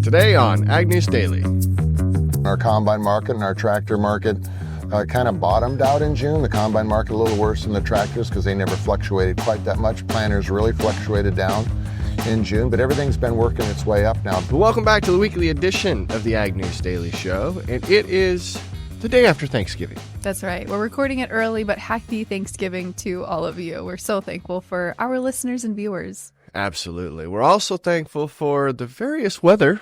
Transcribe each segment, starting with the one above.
Today on Ag News Daily. Our combine market and our tractor market kind of bottomed out in June. The combine market a little worse than the tractors because they never fluctuated quite that much. Planters really fluctuated down in June, but everything's been working its way up now. Welcome back to the weekly edition of the Ag News Daily Show, and it is the day after Thanksgiving. That's right. We're recording it early, but happy Thanksgiving to all of you. We're so thankful for our listeners and viewers. Absolutely. We're also thankful for the various weather.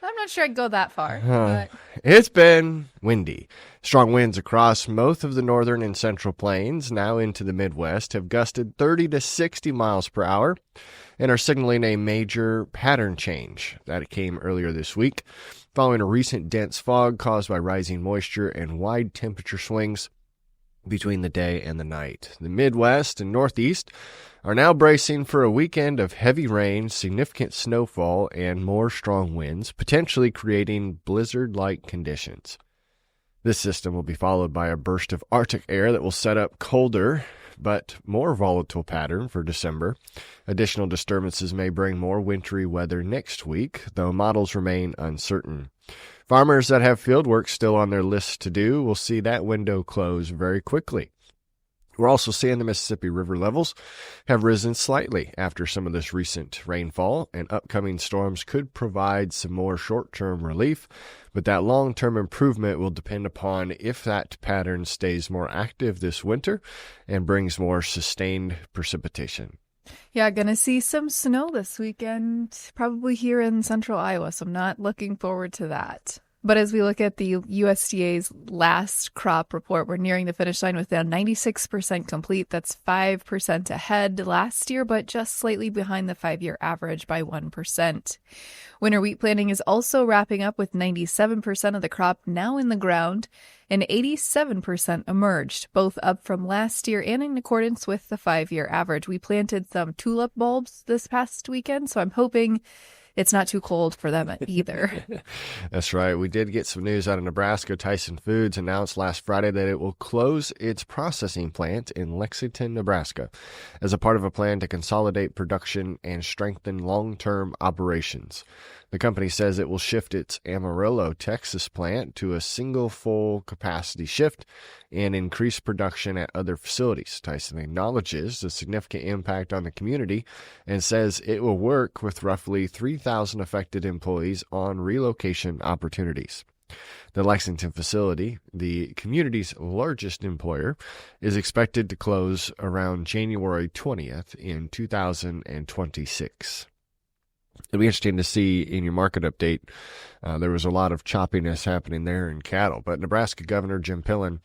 I'm not sure I'd go that far. But It's been windy. Strong winds across most of the northern and central plains, now into the Midwest, have gusted 30 to 60 miles per hour and are signaling a major pattern change that came earlier this week, following a recent dense fog caused by rising moisture and wide temperature swings between the day and the night. The Midwest and Northeast are now bracing for a weekend of heavy rain, significant snowfall, and more strong winds, potentially creating blizzard-like conditions. This system will be followed by a burst of Arctic air that will set up colder but more volatile pattern for December. Additional disturbances may bring more wintry weather next week, though models remain uncertain. Farmers that have field work still on their list to do will see that window close very quickly. We're also seeing the Mississippi River levels have risen slightly after some of this recent rainfall, and upcoming storms could provide some more short-term relief, but that long-term improvement will depend upon if that pattern stays more active this winter and brings more sustained precipitation. yeah, going to see some snow this weekend, probably here in central Iowa, so I'm not looking forward to that. But as we look at the USDA's last crop report, we're nearing the finish line with now 96% complete. That's 5% ahead last year, but just slightly behind the 5-year average by 1%. Winter wheat planting is also wrapping up with 97% of the crop now in the ground and 87% emerged, both up from last year and in accordance with the 5-year average. We planted some tulip bulbs this past weekend, so I'm hoping it's not too cold for them either. That's right. We did get some news out of Nebraska. Tyson Foods announced last Friday that it will close its processing plant in Lexington, Nebraska, as a part of a plan to consolidate production and strengthen long-term operations. The company says it will shift its Amarillo, Texas plant to a single full capacity shift and increase production at other facilities. Tyson acknowledges the significant impact on the community and says it will work with roughly 3,000 affected employees on relocation opportunities. The Lexington facility, the community's largest employer, is expected to close around January 20th in 2026. It'll be interesting to see in your market update. There was a lot of choppiness happening there in cattle, but Nebraska Governor Jim Pillen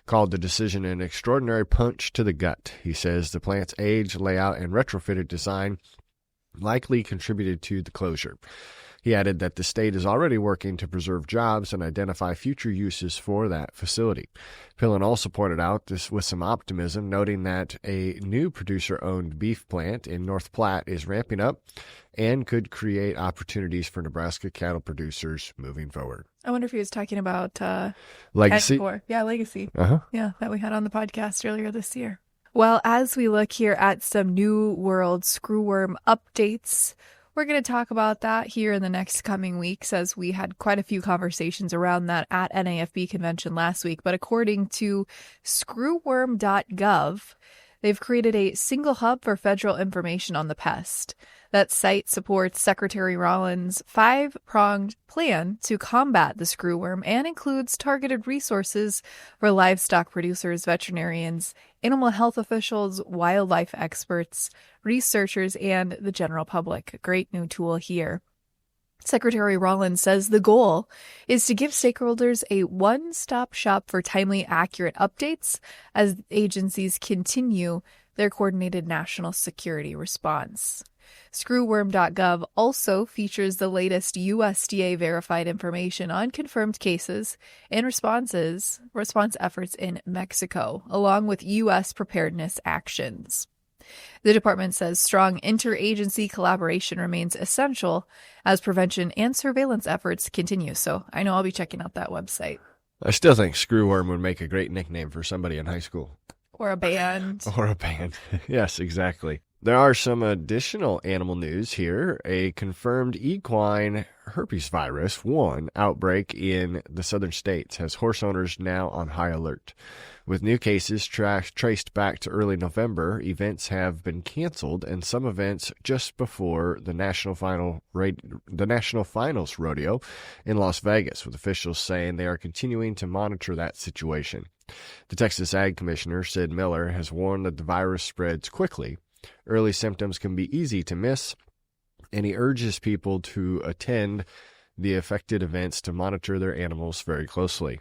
called the decision an extraordinary punch to the gut. He says the plant's age, layout, and retrofitted design likely contributed to the closure. He added that the state is already working to preserve jobs and identify future uses for that facility. Pillen also pointed out this with some optimism, noting that a new producer-owned beef plant in North Platte is ramping up and could create opportunities for Nebraska cattle producers moving forward. I wonder if he was talking about Legacy? Yeah, Legacy. Uh-huh. Yeah, that we had on the podcast earlier this year. Well, as we look here at some New World screwworm updates, we're going to talk about that here in the next coming weeks, as we had quite a few conversations around that at NAFB convention last week. But according to screwworm.gov, they've created a single hub for federal information on the pest. That site supports Secretary Rollins' 5-pronged plan to combat the screwworm and includes targeted resources for livestock producers, veterinarians, animal health officials, wildlife experts, researchers, and the general public. A great new tool here. Secretary Rollins says the goal is to give stakeholders a one-stop shop for timely, accurate updates as agencies continue their coordinated national security response. Screwworm.gov also features the latest USDA verified information on confirmed cases and response efforts in Mexico, along with U.S. preparedness actions. The department says strong interagency collaboration remains essential as prevention and surveillance efforts continue. So I know I'll be checking out that website. I still think screwworm would make a great nickname for somebody in high school. Or a band. Or a band. Yes, exactly. There are some additional animal news here. A confirmed equine herpes virus 1 outbreak in the southern states has horse owners now on high alert. With new cases traced back to early November, events have been canceled, and some events just before the National Finals rodeo in Las Vegas, with officials saying they are continuing to monitor that situation. The Texas Ag Commissioner, Sid Miller, has warned that the virus spreads quickly. Early symptoms can be easy to miss, and he urges people to attend the affected events to monitor their animals very closely.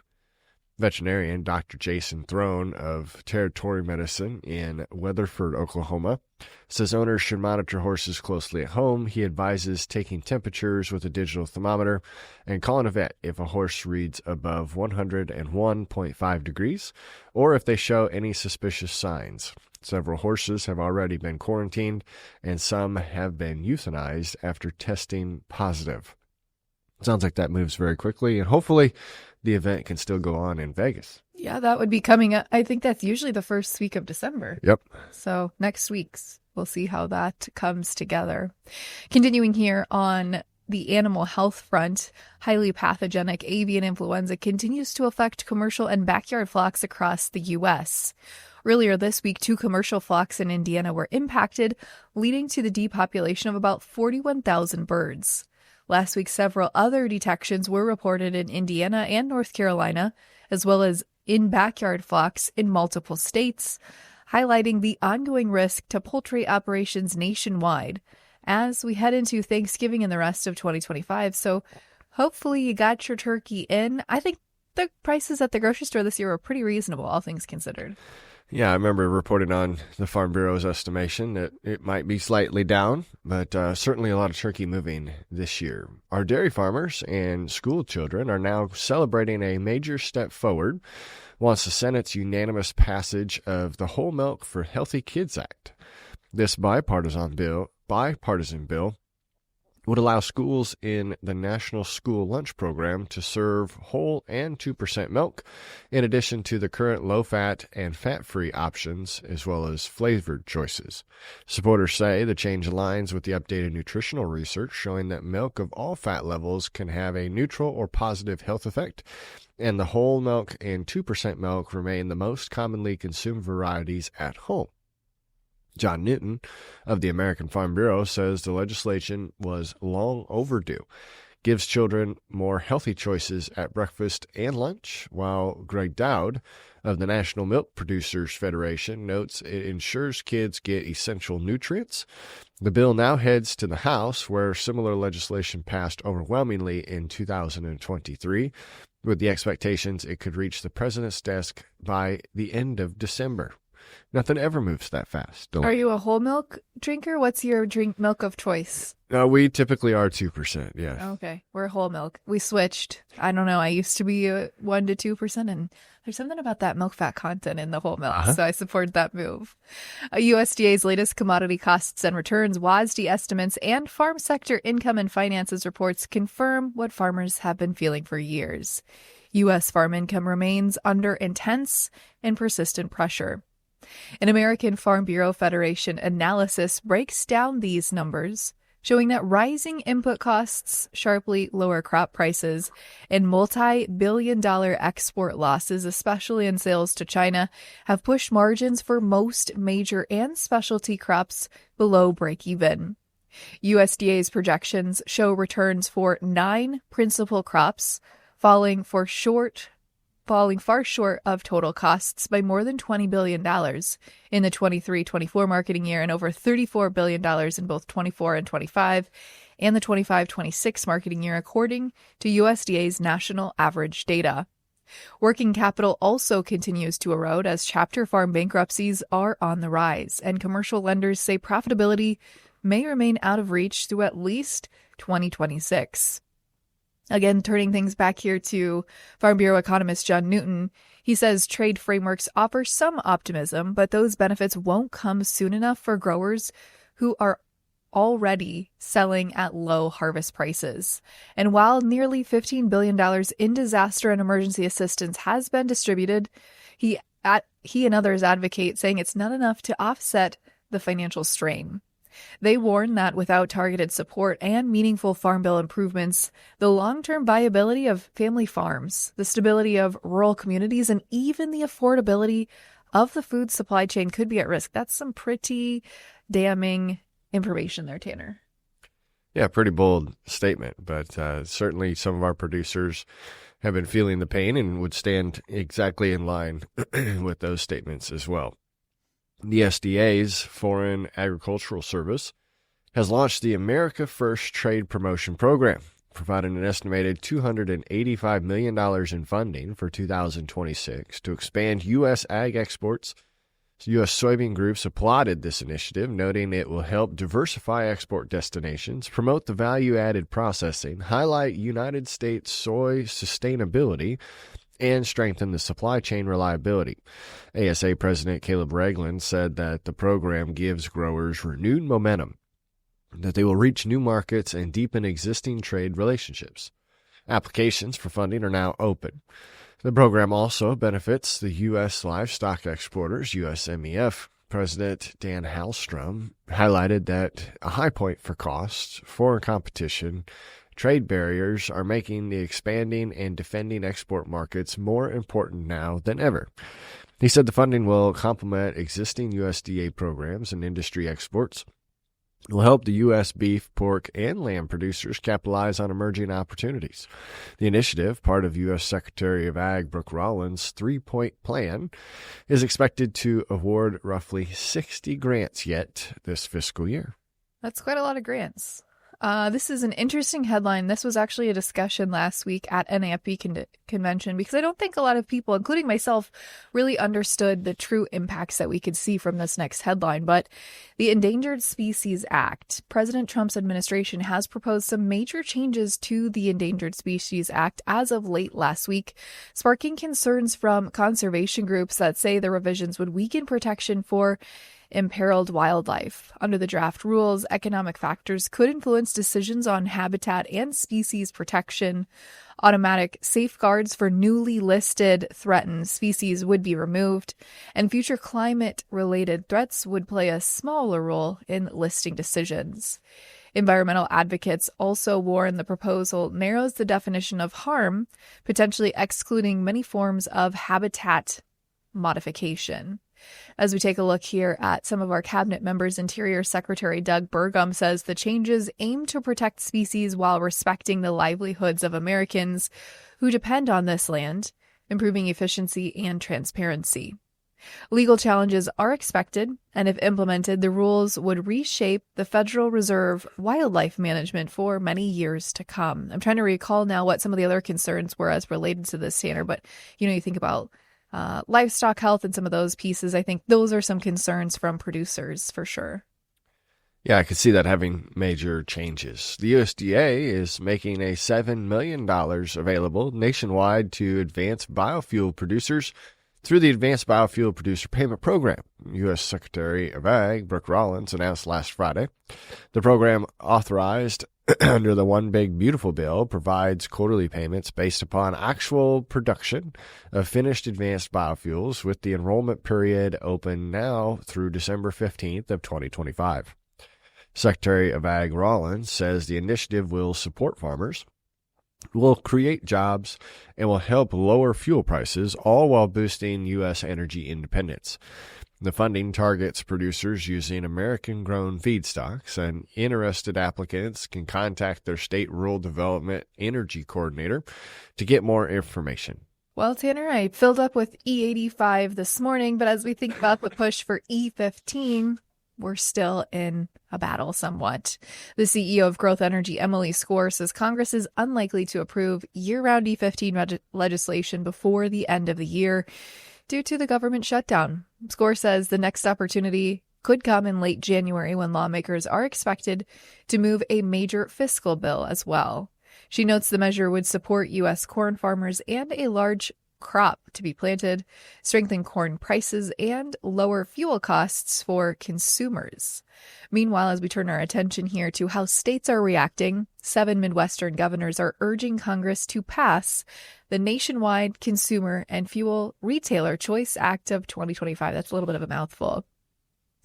Veterinarian Dr. Jason Throne of Territory Medicine in Weatherford, Oklahoma, says owners should monitor horses closely at home. He advises taking temperatures with a digital thermometer and calling a vet if a horse reads above 101.5 degrees or if they show any suspicious signs. Several horses have already been quarantined, and some have been euthanized after testing positive. Sounds like that moves very quickly, and hopefully the event can still go on in Vegas. Yeah, that would be coming up. I think that's usually the first week of December. Yep. So next week's, we'll see how that comes together. Continuing here on the animal health front, highly pathogenic avian influenza continues to affect commercial and backyard flocks across the U.S. Earlier this week, 2 commercial flocks in Indiana were impacted, leading to the depopulation of about 41,000 birds. Last week, several other detections were reported in Indiana and North Carolina, as well as in backyard flocks in multiple states, highlighting the ongoing risk to poultry operations nationwide as we head into Thanksgiving and the rest of 2025. So hopefully you got your turkey in. I think the prices at the grocery store this year were pretty reasonable, all things considered. Yeah, I remember reporting on the Farm Bureau's estimation that it might be slightly down, but certainly a lot of turkey moving this year. Our dairy farmers and school children are now celebrating a major step forward once the Senate's unanimous passage of the Whole Milk for Healthy Kids Act. This bipartisan bill would allow schools in the National School Lunch Program to serve whole and 2% milk, in addition to the current low-fat and fat-free options, as well as flavored choices. Supporters say the change aligns with the updated nutritional research showing that milk of all fat levels can have a neutral or positive health effect, and the whole milk and 2% milk remain the most commonly consumed varieties at home. John Newton of the American Farm Bureau says the legislation was long overdue, gives children more healthy choices at breakfast and lunch, while Greg Dowd of the National Milk Producers Federation notes it ensures kids get essential nutrients. The bill now heads to the House, where similar legislation passed overwhelmingly in 2023, with the expectations it could reach the president's desk by the end of December. Nothing ever moves that fast. Are you a whole milk drinker? What's your milk of choice? We typically are 2%, yes. Okay, we're whole milk. We switched. I don't know. I used to be 1 to 2%, and there's something about that milk fat content in the whole milk, so I support that move. USDA's latest commodity costs and returns, WASDE estimates, and farm sector income and finances reports confirm what farmers have been feeling for years. U.S. farm income remains under intense and persistent pressure. An American Farm Bureau Federation analysis breaks down these numbers, showing that rising input costs, sharply lower crop prices, and multi-billion-dollar export losses, especially in sales to China, have pushed margins for most major and specialty crops below break-even. USDA's projections show returns for 9 principal crops falling far short of total costs by more than $20 billion in the 23-24 marketing year and over $34 billion in both 24 and 25 and the 25-26 marketing year, according to USDA's national average data. Working capital also continues to erode as chapter farm bankruptcies are on the rise, and commercial lenders say profitability may remain out of reach through at least 2026. Again, turning things back here to Farm Bureau economist John Newton, he says trade frameworks offer some optimism, but those benefits won't come soon enough for growers who are already selling at low harvest prices. And while nearly $15 billion in disaster and emergency assistance has been distributed, he and others advocate saying it's not enough to offset the financial strain. They warn that without targeted support and meaningful farm bill improvements, the long-term viability of family farms, the stability of rural communities, and even the affordability of the food supply chain could be at risk. That's some pretty damning information there, Tanner. Yeah, pretty bold statement, but certainly some of our producers have been feeling the pain and would stand exactly in line with those statements as well. The USDA's Foreign Agricultural Service has launched the America First Trade Promotion Program, providing an estimated $285 million in funding for 2026 to expand U.S. ag exports. U.S. soybean groups applauded this initiative, noting it will help diversify export destinations, promote the value-added processing, highlight United States soy sustainability, and strengthen the supply chain reliability. ASA President Caleb Regland said that the program gives growers renewed momentum, that they will reach new markets and deepen existing trade relationships. Applications for funding are now open. The program also benefits the U.S. livestock exporters, USMEF. President Dan Hallstrom highlighted that a high point for costs, foreign competition, trade barriers are making the expanding and defending export markets more important now than ever. He said the funding will complement existing USDA programs and industry exports. It will help the U.S. beef, pork, and lamb producers capitalize on emerging opportunities. The initiative, part of U.S. Secretary of Ag Brooke Rollins' three-point plan, is expected to award roughly 60 grants yet this fiscal year. That's quite a lot of grants. This is an interesting headline. This was actually a discussion last week at NAFB convention because I don't think a lot of people, including myself, really understood the true impacts that we could see from this next headline. But the Endangered Species Act, President Trump's administration has proposed some major changes to the Endangered Species Act as of late last week, sparking concerns from conservation groups that say the revisions would weaken protection for imperiled wildlife. Under the draft rules, economic factors could influence decisions on habitat and species protection. Automatic safeguards for newly listed threatened species would be removed, and future climate-related threats would play a smaller role in listing decisions. Environmental advocates also warn the proposal narrows the definition of harm, potentially excluding many forms of habitat modification. As we take a look here at some of our cabinet members, Interior Secretary Doug Burgum says the changes aim to protect species while respecting the livelihoods of Americans who depend on this land, improving efficiency and transparency. Legal challenges are expected, and if implemented, the rules would reshape the Federal Reserve wildlife management for many years to come. I'm trying to recall now what some of the other concerns were as related to this, Tanner, but you think about livestock health and some of those pieces. I think those are some concerns from producers for sure. Yeah, I could see that having major changes. The USDA is making a $7 million available nationwide to advanced biofuel producers through the Advanced Biofuel Producer Payment Program. U.S. Secretary of Ag Brooke Rollins announced last Friday. The program, authorized under the One Big Beautiful Bill, provides quarterly payments based upon actual production of finished advanced biofuels, with the enrollment period open now through December 15th of 2025. Secretary of Ag Rollins says the initiative will support farmers, will create jobs, and will help lower fuel prices, all while boosting U.S. energy independence. The funding targets producers using American-grown feedstocks, and interested applicants can contact their state rural development energy coordinator to get more information. Well, Tanner, I filled up with E85 this morning, but as we think about the push for E15, we're still in a battle somewhat. The CEO of Growth Energy, Emily Score, says Congress is unlikely to approve year-round E15 legislation before the end of the year due to the government shutdown. Score says the next opportunity could come in late January when lawmakers are expected to move a major fiscal bill as well. She notes the measure would support U.S. corn farmers and a large crop to be planted, strengthen corn prices, and lower fuel costs for consumers. Meanwhile, as we turn our attention here to how states are reacting, 7 Midwestern governors are urging Congress to pass the Nationwide Consumer and Fuel Retailer Choice Act of 2025. That's a little bit of a mouthful.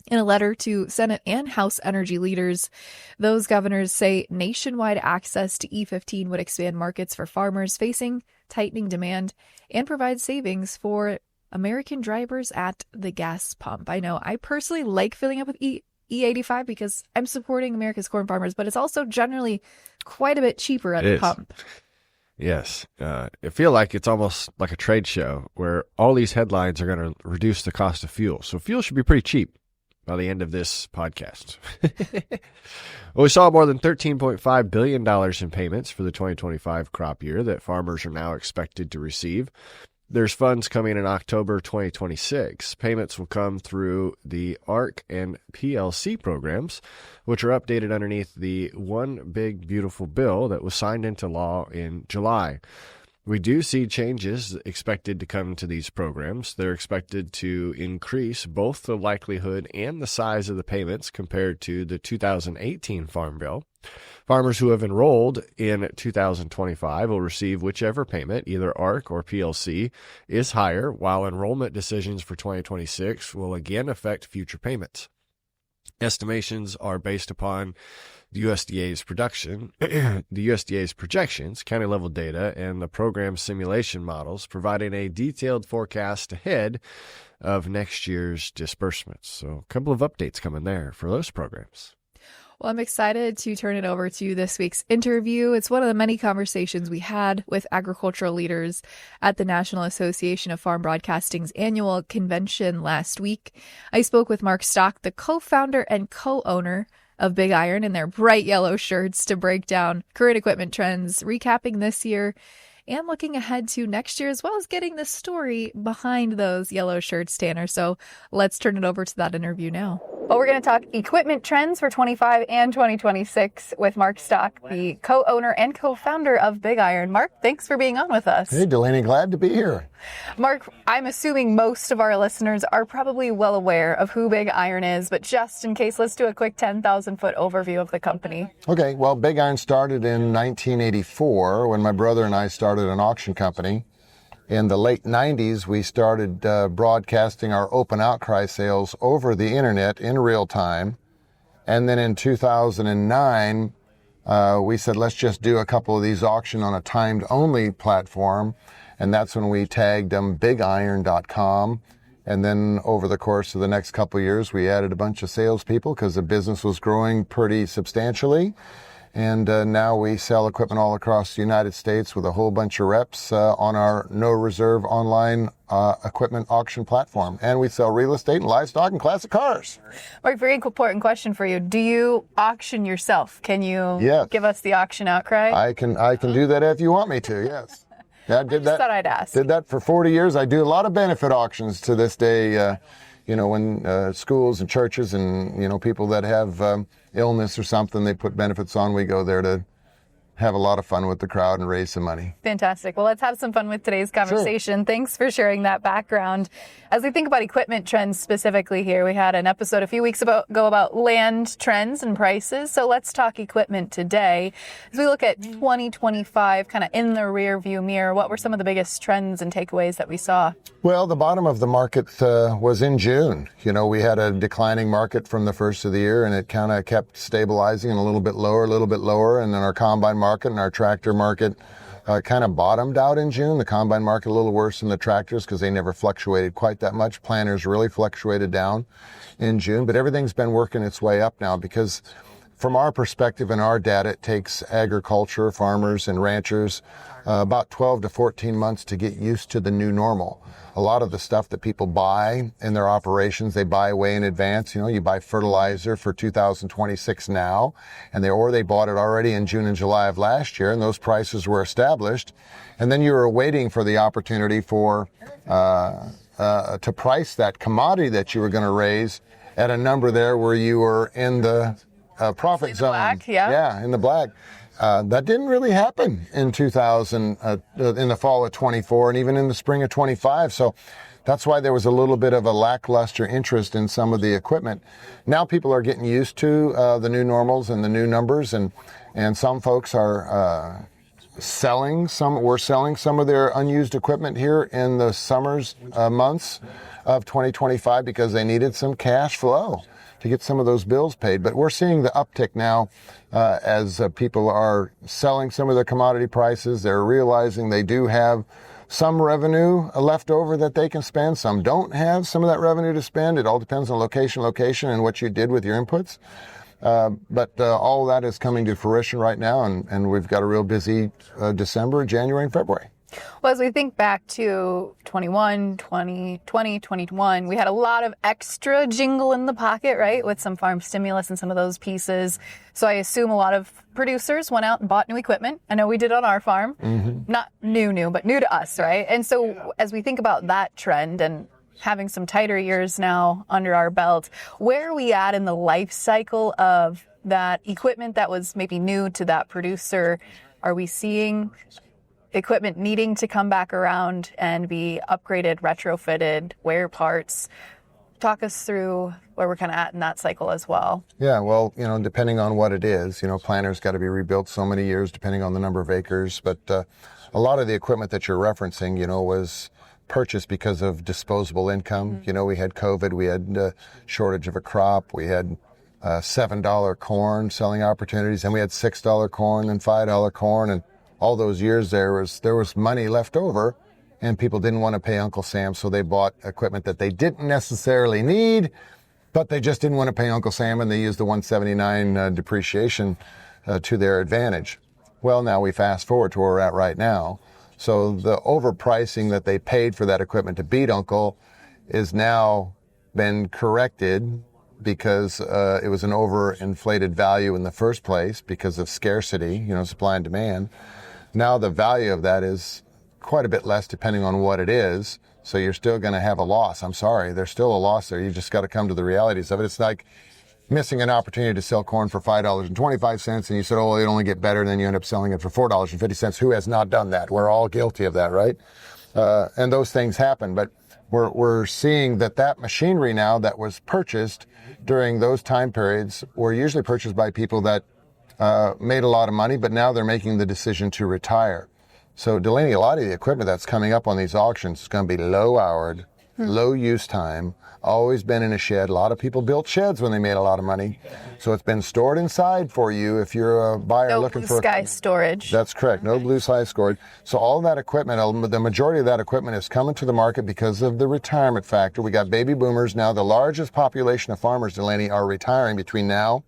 In a letter to Senate and House energy leaders, those governors say nationwide access to E15 would expand markets for farmers facing tightening demand and provide savings for American drivers at the gas pump. I know I personally like filling up with E85 because I'm supporting America's corn farmers, but it's also generally quite a bit cheaper at the pump. Yes. I feel like it's almost like a trade show where all these headlines are going to reduce the cost of fuel. So fuel should be pretty cheap by the end of this podcast. Well, we saw more than $13.5 billion in payments for the 2025 crop year that farmers are now expected to receive. There's funds coming in October 2026. Payments will come through the ARC and PLC programs, which are updated underneath the One Big Beautiful Bill that was signed into law in July. We do see changes expected to come to these programs. They're expected to increase both the likelihood and the size of the payments compared to the 2018 Farm Bill. Farmers who have enrolled in 2025 will receive whichever payment, either ARC or PLC, is higher, while enrollment decisions for 2026 will again affect future payments. Estimations are based upon the USDA's projections, county-level data, and the program simulation models, providing a detailed forecast ahead of next year's disbursements. So a couple of updates coming there for those programs. Well, I'm excited to turn it over to this week's interview. It's one of the many conversations we had with agricultural leaders at the National Association of Farm Broadcasting's annual convention last week. I spoke with Mark Stock, the co-founder and co-owner of Big Iron, in their bright yellow shirts to break down current equipment trends, recapping this year, and looking ahead to next year, as well as getting the story behind those yellow shirts, Tanner. So let's turn it over to that interview now. Well, we're going to talk equipment trends for 25 and 2026 with Mark Stock, the co-owner and co-founder of Big Iron. Mark, thanks for being on with us. Hey, Delaney, glad to be here. Mark, I'm assuming most of our listeners are probably well aware of who Big Iron is, but just in case, let's do a quick 10,000-foot overview of the company. Okay, well, Big Iron started in 1984 when my brother and I started an auction company. In the late 90s, we started broadcasting our open outcry sales over the internet in real time. And then in 2009, we said, let's just do a couple of these auction on a timed-only platform. And that's when we tagged them bigiron.com. And then over the course of the next couple of years, we added a bunch of salespeople because the business was growing pretty substantially. And now we sell equipment all across the United States with a whole bunch of reps on our no reserve online equipment auction platform. And we sell real estate and livestock and classic cars. Mark, very important question for you. Do you auction yourself? Can you give us the auction outcry? I can do that if you want me to, yes. Yeah, I thought I'd ask. Did that for 40 years. I do a lot of benefit auctions to this day. When schools and churches and, people that have illness or something, they put benefits on, we go there to have a lot of fun with the crowd and raise some money. Fantastic. Well, let's have some fun with today's conversation. Sure. Thanks for sharing that background. As we think about equipment trends specifically here, we had an episode a few weeks ago about land trends and prices. So let's talk equipment today. As we look at 2025, kind of in the rear view mirror, what were some of the biggest trends and takeaways that we saw? Well, the bottom of the market was in June. We had a declining market from the first of the year, and it kind of kept stabilizing and a little bit lower. And then our combine market and our tractor market kind of bottomed out in June. The combine market a little worse than the tractors because they never fluctuated quite that much. Planters really fluctuated down in June, but everything's been working its way up now because from our perspective and our data, it takes agriculture, farmers and ranchers about 12 to 14 months to get used to the new normal. A lot of the stuff that people buy in their operations, they buy way in advance. You buy fertilizer for 2026 now, or they bought it already in June and July of last year, and those prices were established. And then you were waiting for the opportunity to price that commodity that you were going to raise at a number there where you were in the profit zone. Black, yeah. Yeah, in the black. That didn't really happen in in the fall of 24 and even in the spring of 25. So that's why there was a little bit of a lackluster interest in some of the equipment. Now people are getting used to the new normals and the new numbers, and some folks are selling some of their unused equipment here in the summer's months of 2025 because they needed some cash flow. to get some of those bills paid. But we're seeing the uptick now as people are selling some of their commodity prices. They're realizing they do have some revenue left over that they can spend. Some don't have some of that revenue to spend. It all depends on location, and what you did with your inputs. But all of that is coming to fruition right now, and we've got a real busy December, January, and February. Well, as we think back to 21, 2020, 2021, we had a lot of extra jingle in the pocket, right, with some farm stimulus and some of those pieces. So I assume a lot of producers went out and bought new equipment. I know we did on our farm. Not new, but new to us, right? And so as we think about that trend and having some tighter years now under our belt, where are we at in the life cycle of that equipment that was maybe new to that producer? Are we seeing equipment needing to come back around and be upgraded, retrofitted, wear parts? Talk us through where we're kind of at in that cycle as well. Yeah, well, depending on what it is, planters got to be rebuilt so many years depending on the number of acres. But a lot of the equipment that you're referencing, was purchased because of disposable income. We had COVID, we had shortage of a crop, we had $7 corn selling opportunities, and we had $6 corn and $5 corn, and all those years there was money left over, and people didn't want to pay Uncle Sam, so they bought equipment that they didn't necessarily need, but they just didn't want to pay Uncle Sam, and they used the 179 depreciation to their advantage. Well, now we fast forward to where we're at right now. So the overpricing that they paid for that equipment to beat Uncle is now been corrected because it was an overinflated value in the first place because of scarcity, supply and demand. Now the value of that is quite a bit less depending on what it is. So you're still going to have a loss. I'm sorry, there's still a loss there. You just got to come to the realities of it. It's like missing an opportunity to sell corn for $5.25, and you said, oh, it'll only get better, and then you end up selling it for $4.50. Who has not done that? We're all guilty of that, right? And those things happen, but we're seeing that machinery now that was purchased during those time periods were usually purchased by people that made a lot of money, but now they're making the decision to retire. So Delaney, a lot of the equipment that's coming up on these auctions is going to be low-houred, low use time, always been in a shed. A lot of people built sheds when they made a lot of money. So it's been stored inside for you if you're a buyer looking for... No blue sky storage. That's correct. No blue sky storage. So all that equipment, the majority of that equipment is coming to the market because of the retirement factor. We got baby boomers now. The largest population of farmers, Delaney, are retiring between now,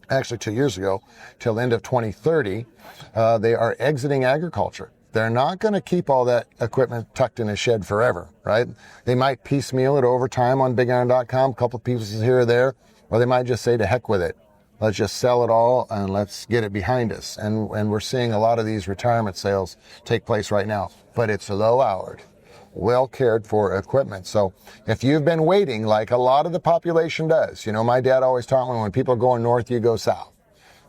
actually 2 years ago, till the end of 2030. They are exiting agriculture. They're not going to keep all that equipment tucked in a shed forever, right? They might piecemeal it over time on bigiron.com, a couple of pieces here or there, or they might just say, to heck with it. Let's just sell it all and let's get it behind us. And we're seeing a lot of these retirement sales take place right now. But it's low-houred, well cared for equipment. So if you've been waiting like a lot of the population does, my dad always taught me when people are going north, you go south,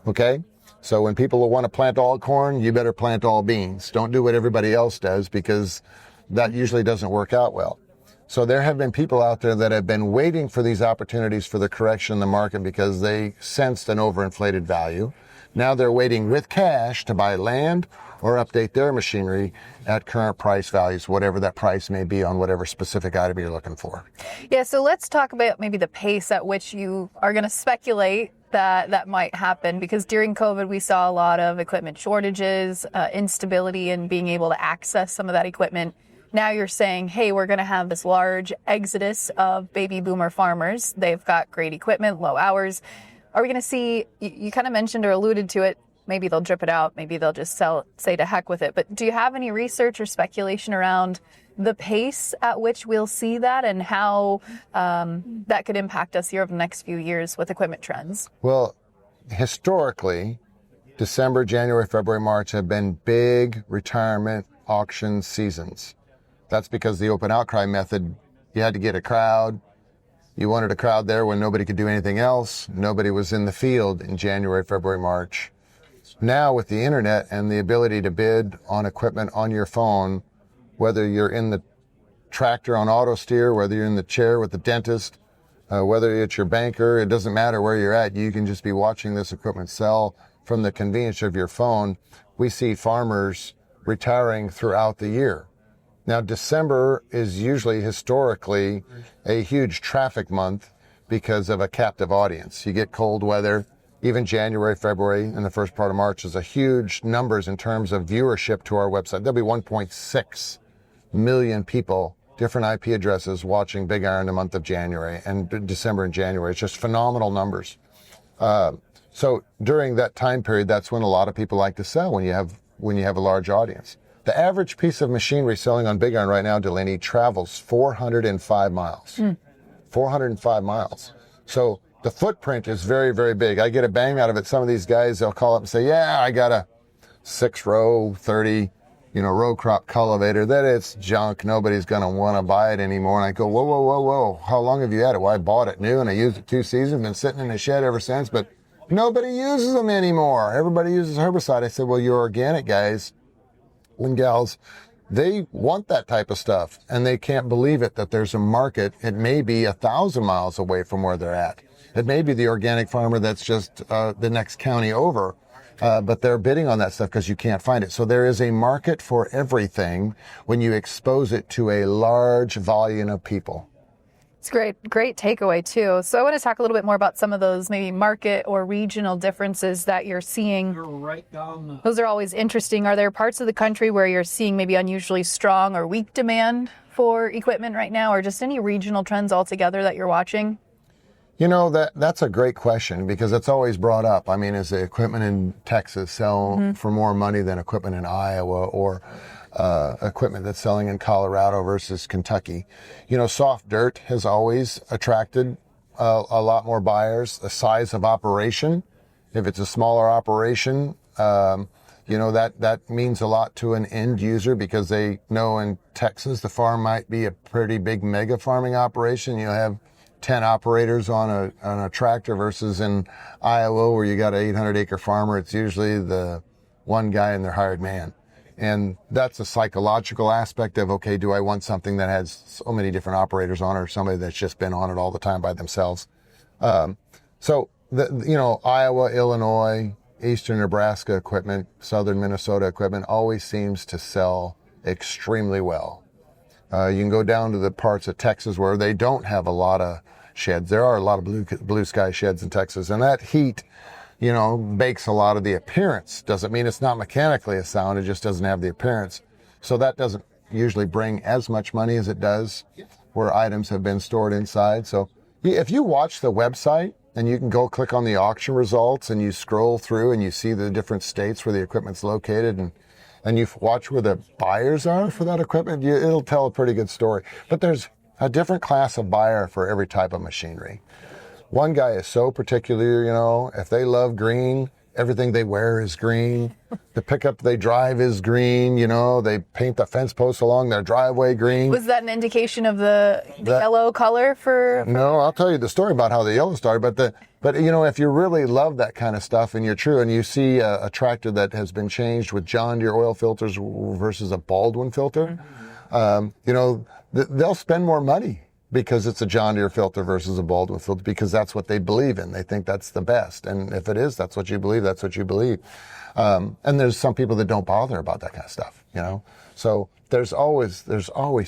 okay? So when people want to plant all corn, you better plant all beans. Don't do what everybody else does because that usually doesn't work out well. So there have been people out there that have been waiting for these opportunities for the correction in the market because they sensed an overinflated value. Now they're waiting with cash to buy land or update their machinery at current price values, whatever that price may be on whatever specific item you're looking for. Yeah, so let's talk about maybe the pace at which you are going to speculate that might happen, because during COVID we saw a lot of equipment shortages, instability in being able to access some of that equipment. Now you're saying, hey, we're going to have this large exodus of baby boomer farmers. They've got great equipment, low hours. Are we going to see, you kind of mentioned or alluded to it, maybe they'll drip it out, maybe they'll just say to heck with it. But do you have any research or speculation around the pace at which we'll see that and how that could impact us here over the next few years with equipment trends? Well, historically, December, January, February, March have been big retirement auction seasons. That's because the open outcry method, you had to get a crowd. You wanted a crowd there when nobody could do anything else. Nobody was in the field in January, February, March. Now with the internet and the ability to bid on equipment on your phone, whether you're in the tractor on auto steer, whether you're in the chair with the dentist, whether it's your banker, it doesn't matter where you're at. You can just be watching this equipment sell from the convenience of your phone. We see farmers retiring throughout the year. Now, December is usually historically a huge traffic month because of a captive audience. You get cold weather, even January, February, and the first part of March is a huge numbers in terms of viewership to our website. There'll be 1.6 million people, different IP addresses, watching Big Iron the month of January and December and January. It's just phenomenal numbers. So during that time period, that's when a lot of people like to sell, when you have a large audience. The average piece of machinery selling on Big Iron right now, Delaney, travels 405 miles. 405 miles. So the footprint is very, very big. I get a bang out of it. Some of these guys, they'll call up and say, yeah, I got a 6-row, 30, row crop cultivator. That it's junk. Nobody's going to want to buy it anymore. And I go, whoa, whoa, whoa, whoa. How long have you had it? Well, I bought it new and I used it 2 seasons, been sitting in the shed ever since, but nobody uses them anymore. Everybody uses herbicide. I said, well, your organic guys and gals, they want that type of stuff and they can't believe it that there's a market. It may be 1,000 miles away from where they're at. It may be the organic farmer that's just the next county over, but they're bidding on that stuff because you can't find it. So there is a market for everything when you expose it to a large volume of people. It's great takeaway too. So I want to talk a little bit more about some of those maybe market or regional differences that you're seeing. Those are always interesting. Are there parts of the country where you're seeing maybe unusually strong or weak demand for equipment right now, or just any regional trends altogether that you're watching? That's a great question because it's always brought up. I mean, is the equipment in Texas sell for more money than equipment in Iowa, or equipment that's selling in Colorado versus Kentucky? Soft dirt has always attracted a lot more buyers. The size of operation, if it's a smaller operation, that means a lot to an end user because they know in Texas the farm might be a pretty big mega farming operation. You have 10 operators on a tractor versus in Iowa where you got an 800-acre farmer. It's usually the one guy and their hired man. And that's a psychological aspect of, okay, do I want something that has so many different operators on it, or somebody that's just been on it all the time by themselves? So Iowa, Illinois, eastern Nebraska equipment, southern Minnesota equipment always seems to sell extremely well. You can go down to the parts of Texas where they don't have a lot of sheds. There are a lot of blue sky sheds in Texas, and that heat, bakes a lot of the appearance. Doesn't mean it's not mechanically a sound, it just doesn't have the appearance. So that doesn't usually bring as much money as it does where items have been stored inside. So if you watch the website and you can go click on the auction results and you scroll through and you see the different states where the equipment's located, and you watch where the buyers are for that equipment, it'll tell a pretty good story. But there's a different class of buyer for every type of machinery. One guy is so particular, if they love green, everything they wear is green. The pickup they drive is green, they paint the fence posts along their driveway green. Was that an indication of the yellow color for? No, I'll tell you the story about how the yellow started, but if you really love that kind of stuff and you're true and you see a tractor that has been changed with John Deere oil filters versus a Baldwin filter, they'll spend more money because it's a John Deere filter versus a Baldwin filter, because that's what they believe in. They think that's the best. And if it is, that's what you believe, that's what you believe. And there's some people that don't bother about that kind of stuff, So there's always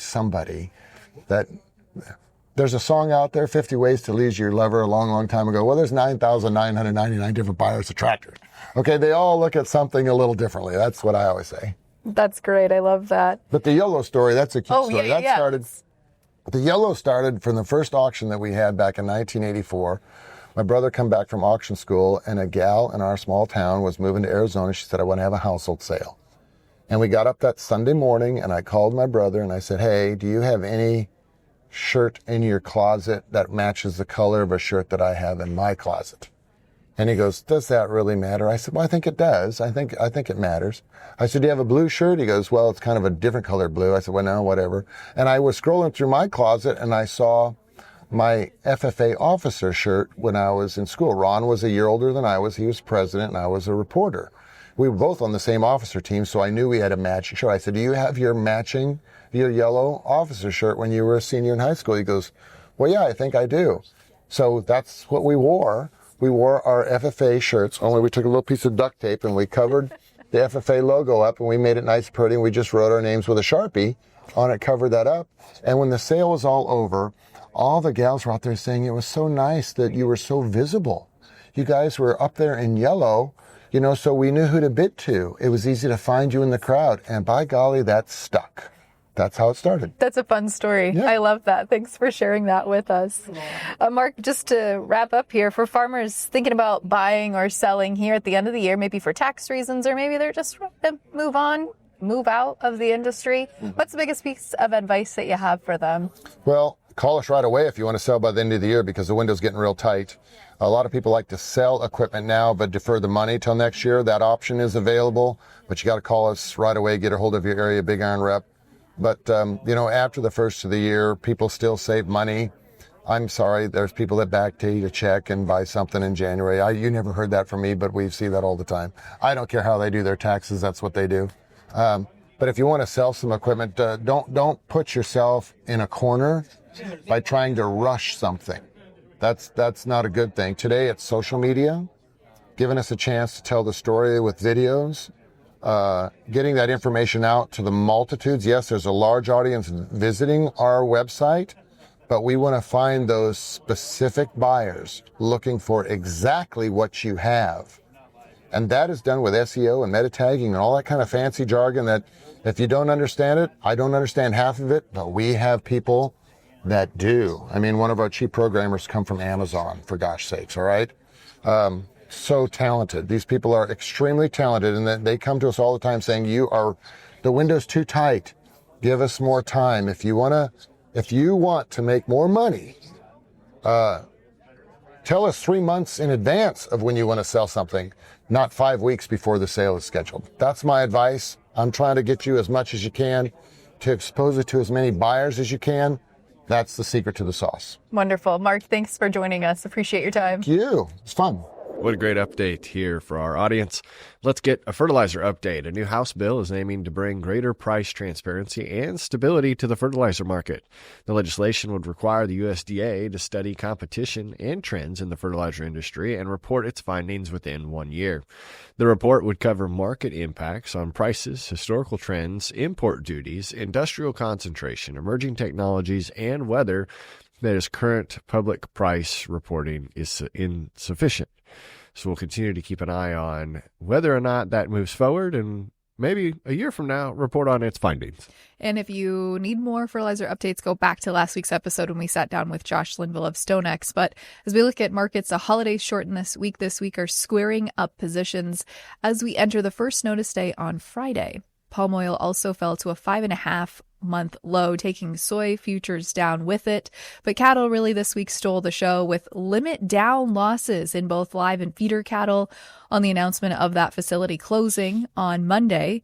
somebody that, there's a song out there, 50 Ways to Lose Your Lover, a long, long time ago. Well, there's 9,999 different buyers of tractors. Okay, they all look at something a little differently. That's what I always say. That's great. I love that. But the yellow story, that's a cute story. The yellow started from the first auction that we had back in 1984. My brother come back from auction school, and a gal in our small town was moving to Arizona. She said, I want to have a household sale. And we got up that Sunday morning, and I called my brother, and I said, hey, do you have any shirt in your closet that matches the color of a shirt that I have in my closet? And he goes, does that really matter? I said, well, I think it does. I think it matters. I said, do you have a blue shirt? He goes, well, it's kind of a different color blue. I said, well, no, whatever. And I was scrolling through my closet and I saw my FFA officer shirt when I was in school. Ron was a year older than I was. He was president and I was a reporter. We were both on the same officer team, so I knew we had a matching shirt. I said, do you have your yellow officer shirt when you were a senior in high school? He goes, well, yeah, I think I do. So that's what we wore. We wore our FFA shirts, only we took a little piece of duct tape and we covered the FFA logo up and we made it nice and pretty, and we just wrote our names with a Sharpie on it, covered that up. And when the sale was all over, all the gals were out there saying it was so nice that you were so visible. You guys were up there in yellow, so we knew who to bid to. It was easy to find you in the crowd. And by golly, that stuck. That's how it started. That's a fun story. Yeah. I love that. Thanks for sharing that with us. Mark, just to wrap up here, for farmers thinking about buying or selling here at the end of the year, maybe for tax reasons, or maybe they're just ready to move out of the industry, what's the biggest piece of advice that you have for them? Well, call us right away if you want to sell by the end of the year, because the window's getting real tight. A lot of people like to sell equipment now but defer the money till next year. That option is available, but you got to call us right away, get a hold of your area big iron rep. But, after the first of the year, people still save money. I'm sorry, there's people that backdate a check and buy something in January. You never heard that from me, but we see that all the time. I don't care how they do their taxes, that's what they do. But if you want to sell some equipment, don't put yourself in a corner by trying to rush something. That's not a good thing. Today it's social media, giving us a chance to tell the story with videos, getting that information out to the multitudes. Yes, there's a large audience visiting our website, but we want to find those specific buyers looking for exactly what you have. And that is done with SEO and meta tagging and all that kind of fancy jargon that if you don't understand it, I don't understand half of it, but we have people that do. I mean, one of our chief programmers come from Amazon, for gosh sakes, all right? So talented. These people are extremely talented, and they come to us all the time saying, the window's too tight. Give us more time. If you want to make more money, tell us 3 months in advance of when you want to sell something, not 5 weeks before the sale is scheduled. That's my advice. I'm trying to get you as much as you can, to expose it to as many buyers as you can. That's the secret to the sauce. Wonderful. Mark, thanks for joining us. Appreciate your time. Thank you. It's fun. What a great update here for our audience. Let's get a fertilizer update. A new House bill is aiming to bring greater price transparency and stability to the fertilizer market. The legislation would require the USDA to study competition and trends in the fertilizer industry and report its findings within 1 year. The report would cover market impacts on prices, historical trends, import duties, industrial concentration, emerging technologies, and whether that is current public price reporting is insufficient. So we'll continue to keep an eye on whether or not that moves forward, and maybe a year from now, report on its findings. And if you need more fertilizer updates, go back to last week's episode when we sat down with Josh Linville of StoneX. But as we look at markets, the holidays shortened this week are squaring up positions as we enter the first notice day on Friday. Palm oil also fell to a 5.5-month low, taking soy futures down with it. But cattle really this week stole the show with limit down losses in both live and feeder cattle on the announcement of that facility closing on Monday.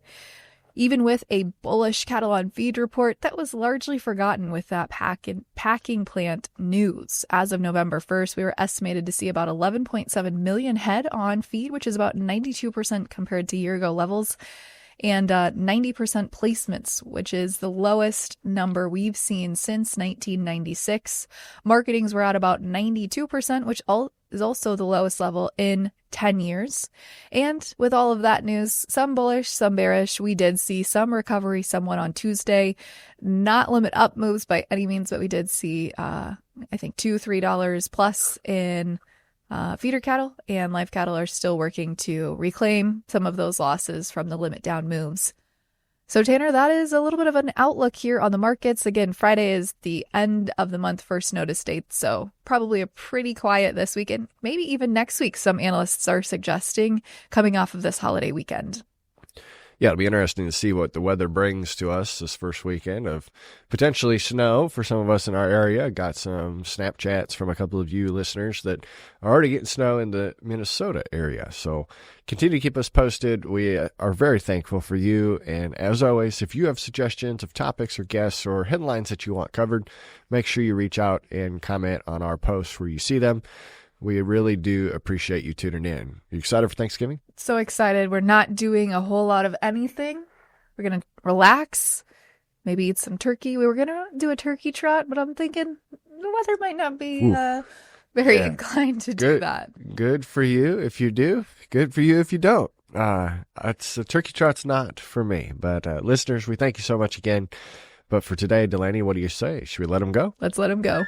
Even with a bullish cattle on feed report, that was largely forgotten with that packing plant news. As of November 1st, we were estimated to see about 11.7 million head on feed, which is about 92% compared to year-ago levels, and 90% placements, which is the lowest number we've seen since 1996. Marketings were at about 92%, which is also the lowest level in 10 years. And with all of that news, some bullish, some bearish, we did see some recovery somewhat on Tuesday. Not limit up moves by any means, but we did see, I think, $2-3 plus in feeder cattle, and live cattle are still working to reclaim some of those losses from the limit down moves. So Tanner, that is a little bit of an outlook here on the markets. Again, Friday is the end of the month first notice date, so probably a pretty quiet this weekend, maybe even next week, some analysts are suggesting, coming off of this holiday weekend. Yeah, it'll be interesting to see what the weather brings to us this first weekend of potentially snow for some of us in our area. Got some Snapchats from a couple of you listeners that are already getting snow in the Minnesota area. So continue to keep us posted. We are very thankful for you. And as always, if you have suggestions of topics or guests or headlines that you want covered, make sure you reach out and comment on our posts where you see them. We really do appreciate you tuning in. You excited for Thanksgiving? So excited. We're not doing a whole lot of anything. We're going to relax, maybe eat some turkey. We were going to do a turkey trot, but I'm thinking the weather might not be very inclined to do that. Good for you if you do. Good for you if you don't. It's a turkey trot's not for me. But listeners, we thank you so much again. But for today, Delaney, what do you say? Should we let him go? Let's let him go.